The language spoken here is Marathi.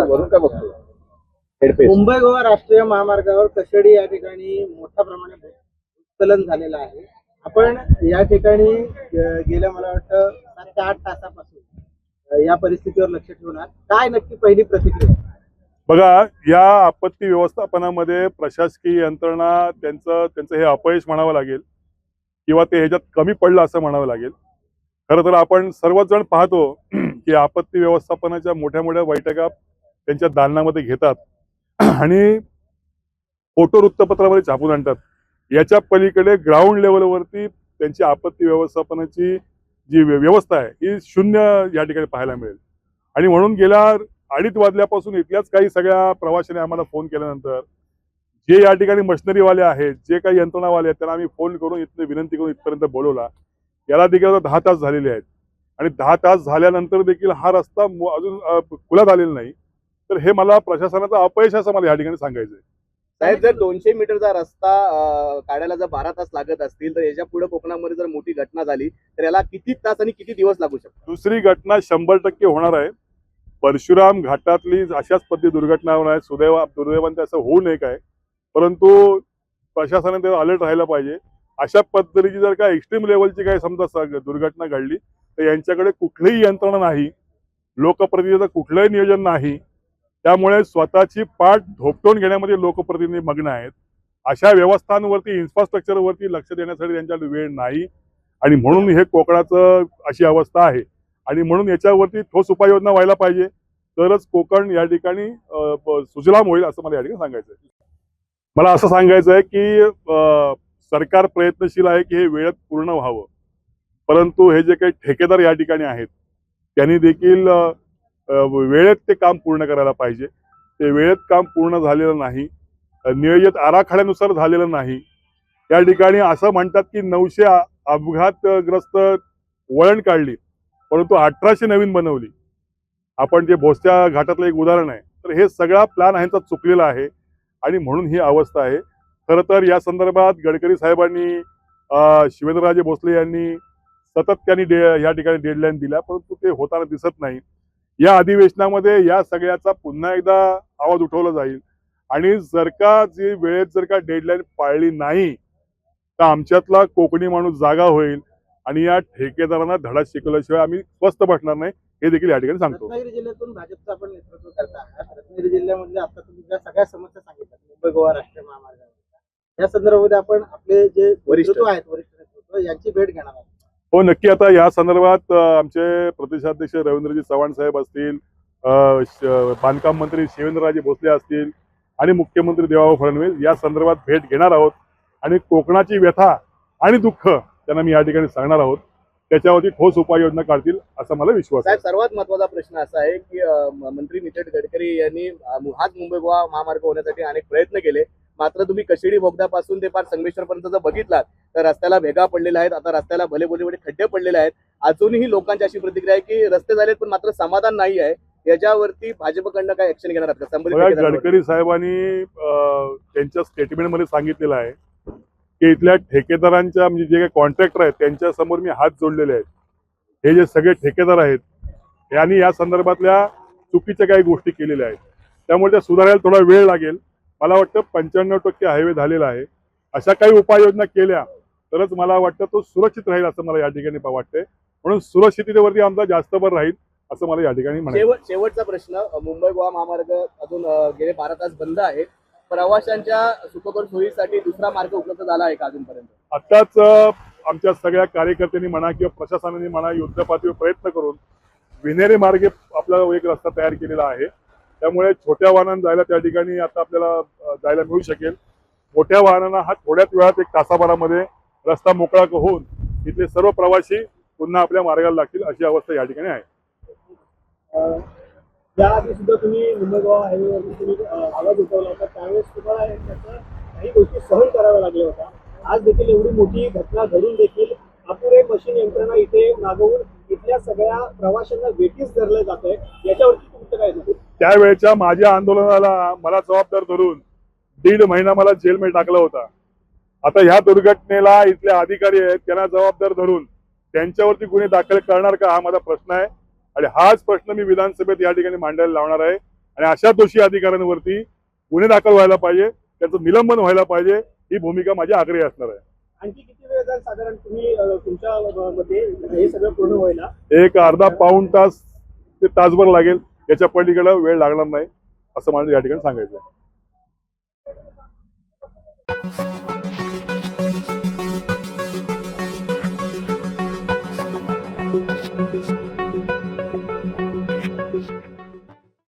वरून काय बघतो हेडपेस मुंबई गोवा राष्ट्रीय महामार्गावर कशेडी या ठिकाणी मोठ्या प्रमाणात भूस्खलन झालेलं आहे. आपण या ठिकाणी गेल्या मला वाटतं 7 ते 8 तासापासून या परिस्थितीवर लक्ष ठेवणार. काय नक्की पहिली प्रतिक्रिया? बघा, या आपत्ती व्यवस्थापनामध्ये प्रशासकीय यंत्रणा त्यांचं हे अपयश म्हणावं लागेल किंवा ते ह्याच्यात कमी पडलं असं म्हणावं लागेल. खरं तर आपण सर्वच जण पाहतो की आपत्ती व्यवस्थापनाच्या मोठ्या मोठ्या बैठका त्यांच्या दालनामध्ये घेतात आणि फोटो वृत्तपत्रामध्ये छापून आणतात. याच्या पलीकडे ग्राउंड लेवलवरती त्यांची आपत्ती व्यवस्थापनाची जी व्यवस्था आहे ही शून्य या ठिकाणी पाहायला मिळेल. आणि म्हणून गेल्या 2:30 वाजल्यापासून इथल्याच काही सगळ्या प्रवाशांनी आम्हाला फोन केल्यानंतर जे या ठिकाणी मशिनरीवाले आहेत, जे काही यंत्रणावाले आहेत, त्यांना आम्ही फोन करून इथली विनंती करून इथपर्यंत बोलवला. याला देखील 10 तास झालेले आहेत आणि 10 तास झाल्यानंतर देखील हा रस्ता अजून खुला झालेला नाही. तर हे मला प्रशासनाचा अपयश असं मला या ठिकाणी सांगायचं आहे. साहेब, जर 200 मीटरचा रस्ता काढायला जर 12 तास लागत असतील तर याच्या पुढे कोकणामध्ये जर मोठी घटना झाली तर याला किती तास आणि किती दिवस लागू शकतात? दुसरी घटना 100% होणार आहे. परशुराम घाटातली अशाच पद्धती दुर्घटना होणार आहे. दुर्दैवाने असं होऊ नये काय, परंतु प्रशासनाने त्यावर अलर्ट राहायला पाहिजे. अशा पद्धतीची जर का एक्स्ट्रीम लेवलची काही समजा दुर्घटना घडली तर यांच्याकडे कुठलीही यंत्रणा नाही, लोकप्रतिनिधीचं कुठलंही नियोजन नाही. त्यामुळे स्वतःची पाठ धोपटून घेण्यामध्ये लोकप्रतिनिधी मग्न आहेत. अशा व्यवस्थांवरती, इन्फ्रास्ट्रक्चरवरती लक्ष देण्यासाठी त्यांच्याकडे वेळ नाही आणि म्हणून हे कोकणाचं अशी अवस्था आहे. आणि म्हणून याच्यावरती ठोस उपाययोजना व्हायला पाहिजे, तरच कोकण या ठिकाणी सुजलाम होईल असं मला या ठिकाणी सांगायचं आहे. मला असं सांगायचं आहे की सरकार प्रयत्नशील आहे की हे वेळेत पूर्ण व्हावं, परंतु हे जे काही ठेकेदार या ठिकाणी आहेत त्यांनी देखील वेळेत ते काम पूर्ण करायला पाहिजे. ते वेळेत काम पूर्ण झालेलं नाही, नियोजित आराखड्यानुसार झालेलं नाही. या ठिकाणी असं म्हणतात की 900 अपघातग्रस्त वळण काढली, परंतु 1800 नवीन बनवली. आपण जे भोसच्या घाटातलं एक उदाहरण आहे. तर हे सगळा प्लॅन ह्यांचा चुकलेला आहे आणि म्हणून ही अवस्था आहे. खरं तर या संदर्भात गडकरी साहेबांनी, शिवेंद्रराजे भोसले यांनी सातत्याने या ठिकाणी डेडलाईन दिल्या, परंतु ते होताना दिसत नाही. या अधिवेशनामध्ये या सगळ्याचा पुन्हा एकदा आवाज उठवला जाईल आणि जर का जी वेळेत जर का डेडलाईन पाळली नाही तर आमच्यातला कोकणी माणूस जागा होईल आणि या ठेकेदारांना धडा शिकवल्याशिवाय आम्ही स्वस्थ बसणार नाही, हे देखील या ठिकाणी सांगतो. रत्नागिरी जिल्ह्यातून भाजपचं आपण नेतृत्व करता आहात. रत्नागिरी जिल्ह्यामध्ये आता तुम्ही ज्या सगळ्या समस्या सांगितल्या मुंबई गोवा राष्ट्रीय महामार्गावर, या संदर्भामध्ये आपण आपले जे वरिष्ठ नेतृत्व यांची भेट घेणार आहोत. हो, नक्की. आता या संदर्भात आमचे प्रदेशाध्यक्ष रवींद्रजी चव्हाण साहेब असतील, बांधकाम मंत्री शिवेंद्रराजे भोसले असतील आणि मुख्यमंत्री देवेंद्र फडणवीस या संदर्भात भेट घेणार आहोत आणि कोकणाची व्यथा आणि दुःख त्यांना मी या ठिकाणी सांगणार आहोत. त्याच्यावरती ठोस उपाययोजना काढतील असा मला विश्वास आहे. साहेब, सर्वात महत्वाचा प्रश्न असा आहे की मंत्री नितीन गडकरी यांनी हाच मुंबई गोवा महामार्ग होण्यासाठी अनेक प्रयत्न केले, मात्र तुम्ही कशेडी बोगद्यापासून ते पार संगमेश्वरपर्यंत जर बघितलात तर रस्त्याला भेगा पडलेल्या आहेत. आता रस्त्याला भले भले खड्डे पडलेले आहेत. अजूनही लोकांची अशी प्रतिक्रिया आहे की रस्ते झालेत पण मात्र समाधान नाही आहे. याच्यावरती भाजपकडनं काय ऍक्शन घेणार आहेत का? गडकरी साहेबांनी त्यांच्या स्टेटमेंटमध्ये सांगितलेलं आहे की इथल्या ठेकेदारांच्या, म्हणजे जे काही कॉन्ट्रॅक्टर आहेत त्यांच्या समोर मी हात जोडलेले आहेत. हे जे सगळे ठेकेदार आहेत यांनी या संदर्भातल्या चुकीच्या काही गोष्टी केलेल्या आहेत, त्यामुळे त्या सुधारायला थोडा वेळ लागेल. मला वाटतं 95% हायवे झालेला आहे. अशा काही उपाययोजना केल्या तरच मला वाटतं तो सुरक्षित राहील असं मला या ठिकाणी वाटतंय. म्हणून सुरक्षिततेवरती आमचा जास्त भर राहील असं मला या ठिकाणी म्हणायचं. शेवटचा प्रश्न, मुंबई गोवा महामार्ग अजून गेले 12 तास बंद आहे. प्रवाशांच्या सुखकर सोयीसाठी दुसरा मार्ग उपलब्ध झाला आहे का अजूनपर्यंत? आताच आमच्या सगळ्या कार्यकर्त्यांनी म्हणा किंवा प्रशासनाने म्हणा युद्धपातळीवर प्रयत्न करून विनेरी मार्गे आपला एक रस्ता तयार केलेला आहे. त्यामुळे छोट्या वाहनांना जायला त्या ठिकाणी आता आपल्याला जायला मिळू शकेल. मोठ्या वाहनांना हा थोड्याच वेळात 1 तासाभरामध्ये रस्ता मोकळा होऊन इथले सर्व प्रवासी पुन्हा आपल्या मार्गाला लागतील अशी अवस्था या ठिकाणी आहे. याआधी सुद्धा तुम्ही मुंबई गोवा हायवेवरती तुम्ही आवाज उठवला होता, त्यावेळेस तुम्हाला त्याच्या काही गोष्टी सहन कराव्या लागल्या होत्या. आज देखील एवढी मोठी घटना घडून देखील अपुरे मशीन यंत्रणा इथे मागवून इथल्या सगळ्या प्रवाशांना वेठीस धरलं जात आहे. याच्यावरती तुमचं काय सांगू? त्यावेळेच्या माझ्या आंदोलनाला मला जबाबदार धरून 1.5 महिना मला जेलमध्ये टाकला होता. आता ह्या दुर्घटनेला इथले अधिकारी आहेत त्यांना जबाबदार धरून त्यांच्यावरती गुन्हे दाखल करणार का, हा माझा प्रश्न आहे. आणि हाच प्रश्न मी विधानसभेत या ठिकाणी मांडायला लावणार आहे आणि अशा दोषी अधिकाऱ्यांवरती गुन्हे दाखल व्हायला पाहिजे, त्याचं निलंबन व्हायला पाहिजे, ही भूमिका माझी आग्रही असणार आहे. आणखी किती वेळ जाईल साधारण तुम्ही तुमच्या मध्ये हे सगळं पूर्ण व्हायला? एक अर्धा पाऊण तास ते तासभर लागेल, याच्या पलीकडे वेळ लागणार नाही असं मला या ठिकाणी सांगायचं आहे.